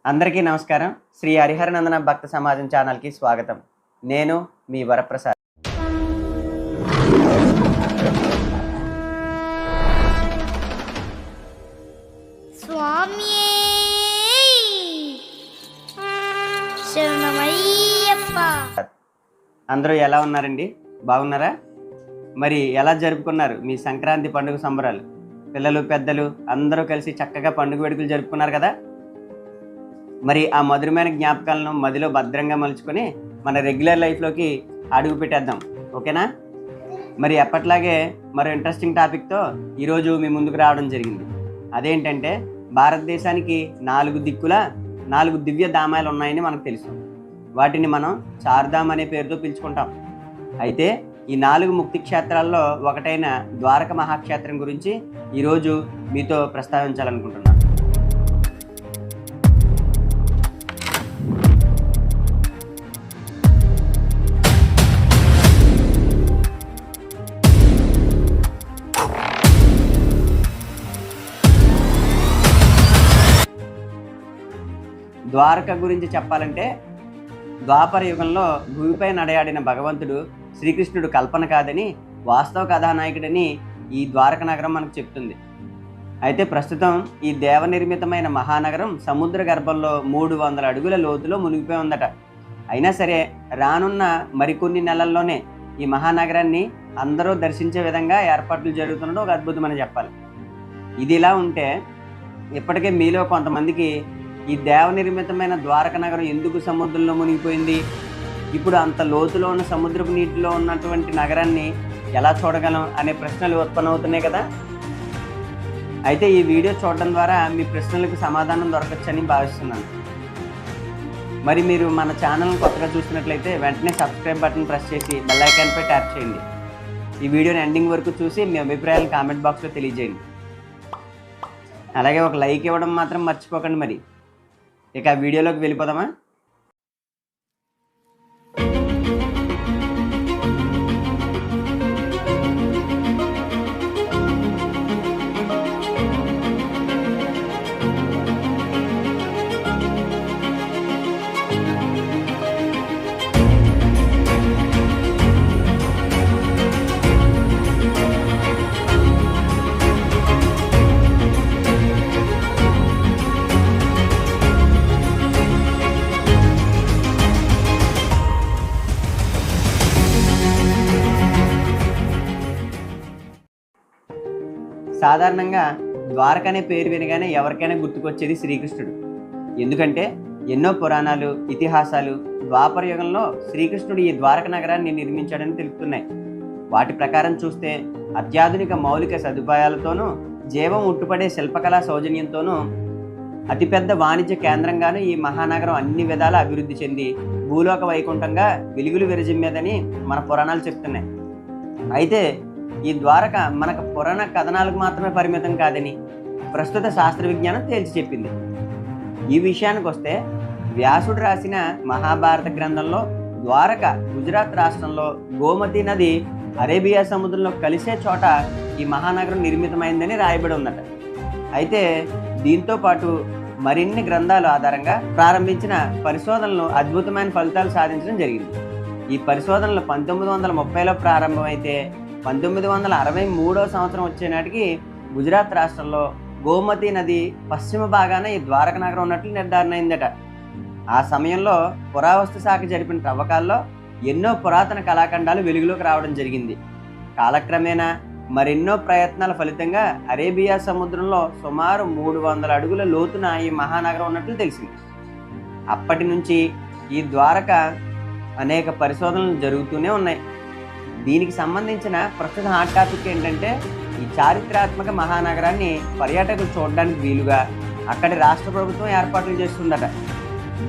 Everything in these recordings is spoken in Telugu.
అందరికీ నమస్కారం. శ్రీ హరిహరనందన భక్త సమాజం ఛానల్కి స్వాగతం. నేను మీ వరప్రసాద్. స్వామియే శరణమయ్యప్ప. అందరూ ఎలా ఉన్నారండి? బాగున్నారా? మరి ఎలా జరుపుకున్నారు మీ సంక్రాంతి పండుగ సంబరాలు? పిల్లలు పెద్దలు అందరూ కలిసి చక్కగా పండుగ వేడుకలు జరుపుకున్నారు కదా. మరి ఆ మధురమైన జ్ఞాపకాలను మదిలో భద్రంగా మలుచుకొని మన రెగ్యులర్ లైఫ్లోకి అడుగు పెట్టేద్దాం, ఓకేనా? మరి ఎప్పట్లాగే మరో ఇంట్రెస్టింగ్ టాపిక్తో ఈరోజు మీ ముందుకు రావడం జరిగింది. అదేంటంటే, భారతదేశానికి 4 దిక్కుల 4 దివ్య ధామాలు ఉన్నాయని మనకు తెలుసు. వాటిని మనం చార్ధామ్ అనే పేరుతో పిలుచుకుంటాం. అయితే ఈ 4 ముక్తి క్షేత్రాల్లో ఒకటైన ద్వారక మహాక్షేత్రం గురించి ఈరోజు మీతో ప్రస్తావించాలనుకుంటున్నాను. ద్వారక గురించి చెప్పాలంటే, ద్వాపర యుగంలో భూమిపై నడయాడిన భగవంతుడు శ్రీకృష్ణుడు కల్పన కాదని, వాస్తవ కథానాయకుడని ఈ ద్వారక నగరం మనకు చెప్తుంది. అయితే ప్రస్తుతం ఈ దేవనిర్మితమైన మహానగరం సముద్ర గర్భంలో 300 అడుగుల లోతులో మునిగిపోయి ఉందట. అయినా సరే రానున్న మరికొన్ని నెలల్లోనే ఈ మహానగరాన్ని అందరూ దర్శించే విధంగా ఏర్పాట్లు జరుగుతుండడం ఒక అద్భుతమని చెప్పాలి. ఇది ఇలా ఉంటే, ఇప్పటికే మీలో కొంతమందికి ఈ దేవనిర్మితమైన ద్వారక నగరం ఎందుకు సముద్రంలో మునిగిపోయింది, ఇప్పుడు అంత లోతులో ఉన్న సముద్రపు నీటిలో ఉన్నటువంటి నగరాన్ని ఎలా చూడగలం అనే ప్రశ్నలు ఉత్పన్నమవుతున్నాయి కదా. అయితే ఈ వీడియో చూడడం ద్వారా మీ ప్రశ్నలకు సమాధానం దొరకచ్చని భావిస్తున్నాను. మరి మీరు మన ఛానల్ని కొత్తగా చూసినట్లయితే వెంటనే సబ్స్క్రైబ్ బటన్ ప్రెస్ చేసి బెల్ ఐకాన్పై ట్యాప్ చేయండి. ఈ వీడియోని ఎండింగ్ వరకు చూసి మీ అభిప్రాయాలు కామెంట్ బాక్స్లో తెలియజేయండి. అలాగే ఒక లైక్ ఇవ్వడం మాత్రం మర్చిపోకండి. మరి ఇక వీడియోలోకి వెళ్ళిపోదామా? సాధారణంగా ద్వారక అనే పేరు వినగానే ఎవరికైనా గుర్తుకొచ్చేది శ్రీకృష్ణుడు. ఎందుకంటే ఎన్నో పురాణాలు, ఇతిహాసాలు ద్వాపర యుగంలో శ్రీకృష్ణుడు ఈ ద్వారక నగరాన్ని నిర్మించాడని తెలుపుతున్నాయి. వాటి ప్రకారం చూస్తే అత్యాధునిక మౌలిక సదుపాయాలతోనూ, జీవం ఉట్టుపడే శిల్పకళా సౌజన్యంతోనూ, అతిపెద్ద వాణిజ్య కేంద్రంగానూ ఈ మహానగరం అన్ని విధాల అభివృద్ధి చెంది భూలోక వైకుంఠంగా వెలుగులు విరజిమ్మేదని మన పురాణాలు చెప్తున్నాయి. అయితే ఈ ద్వారక మనకు పురాణ కథనాలకు మాత్రమే పరిమితం కాదని ప్రస్తుత శాస్త్ర విజ్ఞానం తేల్చి చెప్పింది. ఈ విషయానికి వస్తే, వ్యాసుడు రాసిన మహాభారత గ్రంథంలో ద్వారక గుజరాత్ రాష్ట్రంలో గోమతి నది అరేబియా సముద్రంలో కలిసే చోట ఈ మహానగరం నిర్మితమైందని రాయబడి ఉందట. అయితే దీంతో పాటు మరిన్ని గ్రంథాల ఆధారంగా ప్రారంభించిన పరిశోధనలు అద్భుతమైన ఫలితాలు సాధించడం జరిగింది. ఈ పరిశోధనలు 1930లో ప్రారంభమైతే 1963వ సంవత్సరం వచ్చే నాటికి గుజరాత్ రాష్ట్రంలో గోమతి నది పశ్చిమ భాగాన ఈ ద్వారక నగరం ఉన్నట్లు నిర్ధారణ అయిందట. ఆ సమయంలో పురావస్తు శాఖ జరిపిన తవ్వకాల్లో ఎన్నో పురాతన కళాఖండాలు వెలుగులోకి రావడం జరిగింది. కాలక్రమేణా మరెన్నో ప్రయత్నాల ఫలితంగా అరేబియా సముద్రంలో సుమారు 300 అడుగుల లోతున ఈ మహానగరం ఉన్నట్లు తెలిసింది. అప్పటి నుంచి ఈ ద్వారక అనేక పరిశోధనలు జరుగుతూనే ఉన్నాయి. దీనికి సంబంధించిన ప్రస్తుత హాట్ టాపిక్ ఏంటంటే, ఈ చారిత్రాత్మక మహానగరాన్ని పర్యాటకులు చూడడానికి వీలుగా అక్కడి రాష్ట్ర ప్రభుత్వం ఏర్పాట్లు చేస్తుందట.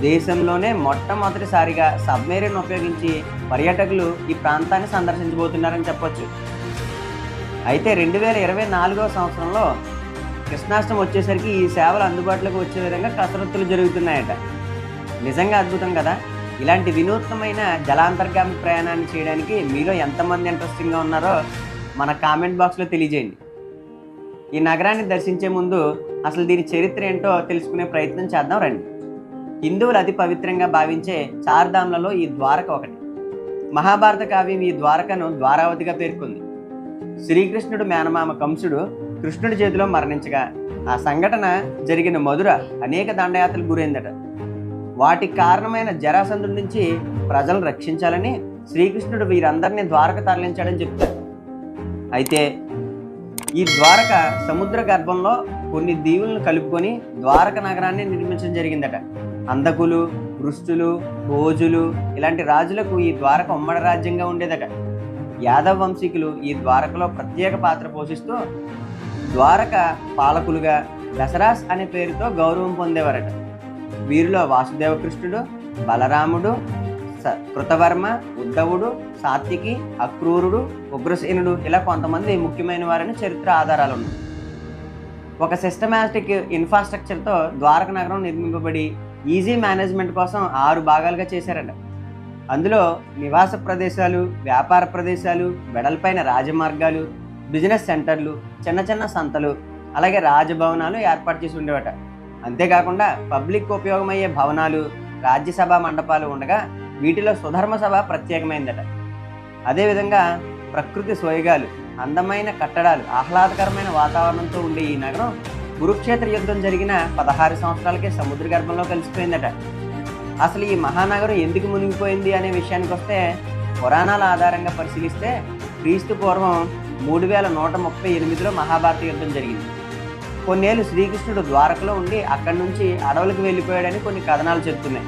దేశంలోనే మొట్టమొదటిసారిగా సబ్మెరీన్ ఉపయోగించి పర్యాటకులు ఈ ప్రాంతాన్ని సందర్శించబోతున్నారని చెప్పొచ్చు. అయితే 2024వ సంవత్సరంలో కృష్ణాష్టమి వచ్చేసరికి ఈ సేవలు అందుబాటులోకి వచ్చే విధంగా కసరత్తులు జరుగుతున్నాయట. నిజంగా అద్భుతం కదా. ఇలాంటి వినూత్నమైన జలాంతర్గామి ప్రయాణాన్ని చేయడానికి మీలో ఎంతమంది ఇంట్రెస్టింగ్గా ఉన్నారో మన కామెంట్ బాక్స్లో తెలియజేయండి. ఈ నగరాన్ని దర్శించే ముందు అసలు దీని చరిత్ర ఏంటో తెలుసుకునే ప్రయత్నం చేద్దాం రండి. హిందువులు అతి పవిత్రంగా భావించే చార్ధామ్లలో ఈ ద్వారక ఒకటి. మహాభారత కావ్యం ఈ ద్వారకను ద్వారావతిగా పేర్కొంది. శ్రీకృష్ణుడు మేనమామ కంసుడు కృష్ణుడి చేతిలో మరణించగా ఆ సంఘటన జరిగిన మధుర అనేక దండయాత్రలకు గురైందట. వాటికి కారణమైన జరాసంధుడి నుంచి ప్రజలను రక్షించాలని శ్రీకృష్ణుడు వీరందరినీ ద్వారక తరలించాడని చెప్తారు. అయితే ఈ ద్వారక సముద్ర గర్భంలో కొన్ని దీవులను కలుపుకొని ద్వారక నగరాన్ని నిర్మించడం జరిగిందట. అంధకులు, వృష్టులు, భోజులు ఇలాంటి రాజులకు ఈ ద్వారక ఉమ్మడి రాజ్యంగా ఉండేదట. యాదవ్ వంశీకులు ఈ ద్వారకలో ప్రత్యేక పాత్ర పోషిస్తూ ద్వారక పాలకులుగా దసరాస్ అనే పేరుతో గౌరవం పొందేవారట. వీరిలో వాసుదేవ కృష్ణుడు, బలరాముడు, కృతవర్మ, ఉద్ధవుడు, సాత్వికి, అక్రూరుడు, ఉగ్రసేనుడు ఇలా కొంతమంది ముఖ్యమైన వారని చరిత్ర ఆధారాలు ఉన్నాయి. ఒక సిస్టమాటిక్ ఇన్ఫ్రాస్ట్రక్చర్తో ద్వారక నగరం నిర్మింపబడి ఈజీ మేనేజ్మెంట్ కోసం 6 భాగాలుగా చేశారట. అందులో నివాస ప్రదేశాలు, వ్యాపార ప్రదేశాలు, వెడల్పైన రాజమార్గాలు, బిజినెస్ సెంటర్లు, చిన్న చిన్న సంతలు, అలాగే రాజభవనాలు ఏర్పాటు చేసి ఉండేవట. అంతేకాకుండా పబ్లిక్ ఉపయోగమయ్యే భవనాలు, రాజ్యసభ మండపాలు ఉండగా వీటిలో సుధర్మ సభ ప్రత్యేకమైందట. అదేవిధంగా ప్రకృతి సోయగాలు, అందమైన కట్టడాలు, ఆహ్లాదకరమైన వాతావరణంతో ఉండే ఈ నగరం కురుక్షేత్ర యుద్ధం జరిగిన 16 సంవత్సరాలకే సముద్ర గర్భంలో కలిసిపోయిందట. అసలు ఈ మహానగరం ఎందుకు మునిగిపోయింది అనే విషయానికి వస్తే పురాణాల ఆధారంగా పరిశీలిస్తే క్రీస్తు పూర్వం 3138లో మహాభారత యుద్ధం జరిగింది. కొన్నేళ్ళు శ్రీకృష్ణుడు ద్వారకలో ఉండి అక్కడి నుంచి అడవులకు వెళ్ళిపోయాడని కొన్ని కథనాలు చెప్తున్నాయి.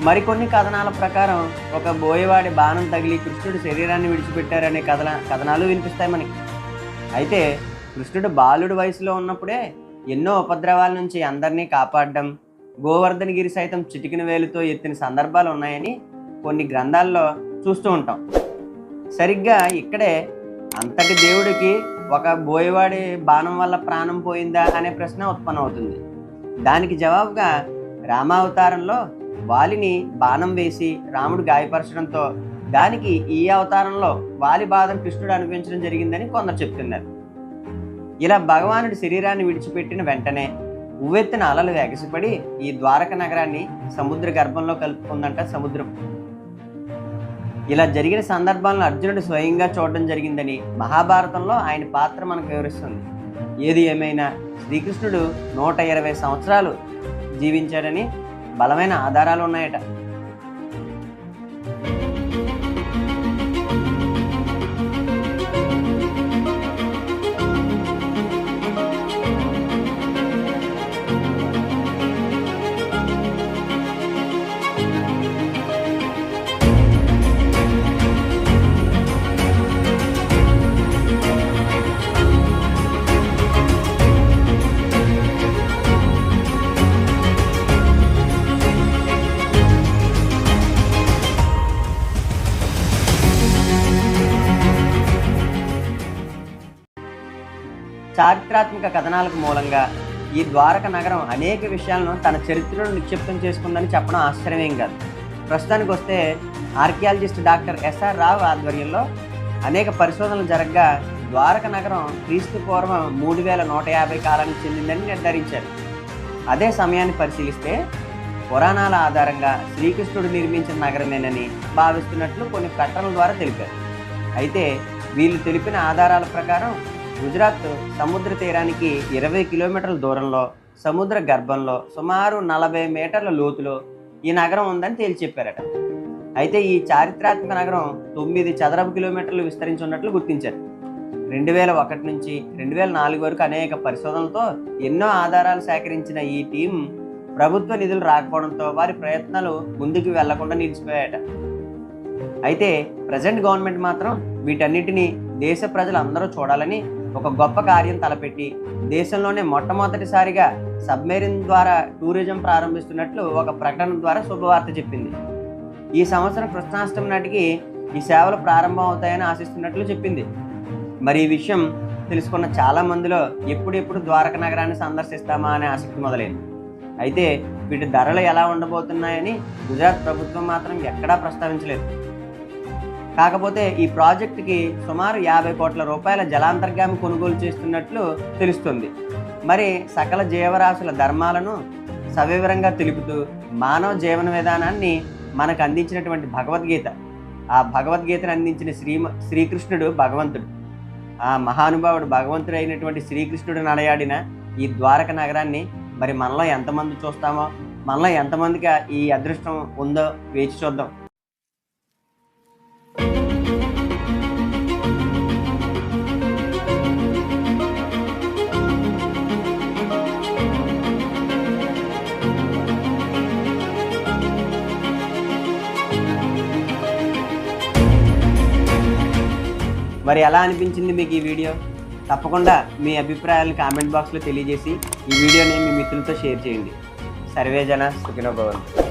మరికొన్ని కథనాల ప్రకారం ఒక బోయవాడి బాణం తగిలి కృష్ణుడు శరీరాన్ని విడిచిపెట్టారనే కథనాలు వినిపిస్తాయి మనకి. అయితే కృష్ణుడు బాలుడు వయసులో ఉన్నప్పుడే ఎన్నో ఉపద్రవాల నుంచి అందరినీ కాపాడడం, గోవర్ధనగిరి సైతం చిటికిన వేలుతో ఎత్తిన సందర్భాలు ఉన్నాయని కొన్ని గ్రంథాల్లో చూస్తూ ఉంటాం. సరిగ్గా ఇక్కడే అంతటి దేవుడికి ఒక బోయవాడి బాణం వల్ల ప్రాణం పోయిందా అనే ప్రశ్న ఉత్పన్నమవుతుంది. దానికి జవాబుగా రామావతారంలో వాలిని బాణం వేసి రాముడు గాయపరచడంతో దానికి ఈ అవతారంలో వాలి బాధను కృష్ణుడు అనుభవించడం జరిగిందని కొందరు చెప్తున్నారు. ఇలా భగవానుడి శరీరాన్ని విడిచిపెట్టిన వెంటనే ఉవ్వెత్తిన అలలు ఎగసిపడి ఈ ద్వారక నగరాన్ని సముద్ర గర్భంలో కలుపుకుందంట సముద్రం. ఇలా జరిగిన సందర్భాలను అర్జునుడు స్వయంగా చూడడం జరిగిందని మహాభారతంలో ఆయన పాత్ర మనకు వివరిస్తుంది. ఏది ఏమైనా శ్రీకృష్ణుడు 120 సంవత్సరాలు జీవించాడని బలమైన ఆధారాలు ఉన్నాయట. చారిత్రాత్మక కథనాలకు మూలంగా ఈ ద్వారక నగరం అనేక విషయాలను తన చరిత్రను నిక్షిప్తం చేసుకుందని చెప్పడం ఆశ్చర్యమేం కాదు. ప్రస్తుతానికి వస్తే ఆర్కియాలజిస్ట్ డాక్టర్ ఎస్ఆర్ రావ్ ఆధ్వర్యంలో అనేక పరిశోధనలు జరగగా ద్వారక నగరం క్రీస్తు పూర్వం 3150 కాలానికి చెందిందని నిర్ధారించారు. అదే సమయాన్ని పరిశీలిస్తే పురాణాల ఆధారంగా శ్రీకృష్ణుడు నిర్మించిన నగరమేనని భావిస్తున్నట్లు కొన్ని ప్రకటనల ద్వారా తెలిపారు. అయితే వీళ్ళు తెలిపిన ఆధారాల ప్రకారం గుజరాత్ సముద్ర తీరానికి 20 కిలోమీటర్ల దూరంలో సముద్ర గర్భంలో సుమారు 40 మీటర్ల లోతులో ఈ నగరం ఉందని తేల్చి చెప్పారట. అయితే ఈ చారిత్రాత్మక నగరం 9 చదరపు కిలోమీటర్లు విస్తరించి ఉన్నట్లు గుర్తించారు. 2001 నుంచి 2004 వరకు అనేక పరిశోధనలతో ఎన్నో ఆధారాలు సేకరించిన ఈ టీం ప్రభుత్వ నిధులు రాకపోవడంతో వారి ప్రయత్నాలు ముందుకు వెళ్లకుండా నిలిచిపోయాయట. అయితే ప్రజెంట్ గవర్నమెంట్ మాత్రం వీటన్నిటినీ దేశ ప్రజలందరూ చూడాలని ఒక గొప్ప కార్యం తలపెట్టి దేశంలోనే మొట్టమొదటిసారిగా సబ్మెరీన్ ద్వారా టూరిజం ప్రారంభిస్తున్నట్లు ఒక ప్రకటన ద్వారా శుభవార్త చెప్పింది. ఈ సంవత్సరం కృష్ణాష్టమి నాటికి ఈ సేవలు ప్రారంభం అవుతాయని ఆశిస్తున్నట్లు చెప్పింది. మరి ఈ విషయం తెలుసుకున్న చాలా మందిలో ఎప్పుడెప్పుడు ద్వారక నగరాన్ని సందర్శిస్తామా అనే ఆసక్తి మొదలైంది. అయితే వీటి ధరలు ఎలా ఉండబోతున్నాయని గుజరాత్ ప్రభుత్వం మాత్రం ఎక్కడా ప్రస్తావించలేదు. కాకపోతే ఈ ప్రాజెక్టుకి సుమారు 50 కోట్ల రూపాయల జలాంతర్గామి కొనుగోలు చేస్తున్నట్లు తెలుస్తుంది. మరి సకల జీవరాశుల ధర్మాలను సవివరంగా తెలుపుతూ మానవ జీవన విధానాన్ని మనకు అందించినటువంటి భగవద్గీత, ఆ భగవద్గీతను అందించిన శ్రీకృష్ణుడు భగవంతుడు. ఆ మహానుభావుడు భగవంతుడు అయినటువంటి శ్రీకృష్ణుడు నడయాడిన ఈ ద్వారక నగరాన్ని మరి మనలో ఎంతమంది చూస్తామో, మనలో ఎంతమందికి ఈ అదృష్టం ఉందో వేచి చూద్దాం. మరి ఎలా అనిపించింది మీకు ఈ వీడియో? తప్పకుండా మీ అభిప్రాయాలను కామెంట్ బాక్స్లో తెలియజేసి ఈ వీడియోని మీ మిత్రులతో షేర్ చేయండి. సర్వే జన సుఖినో భవంతు.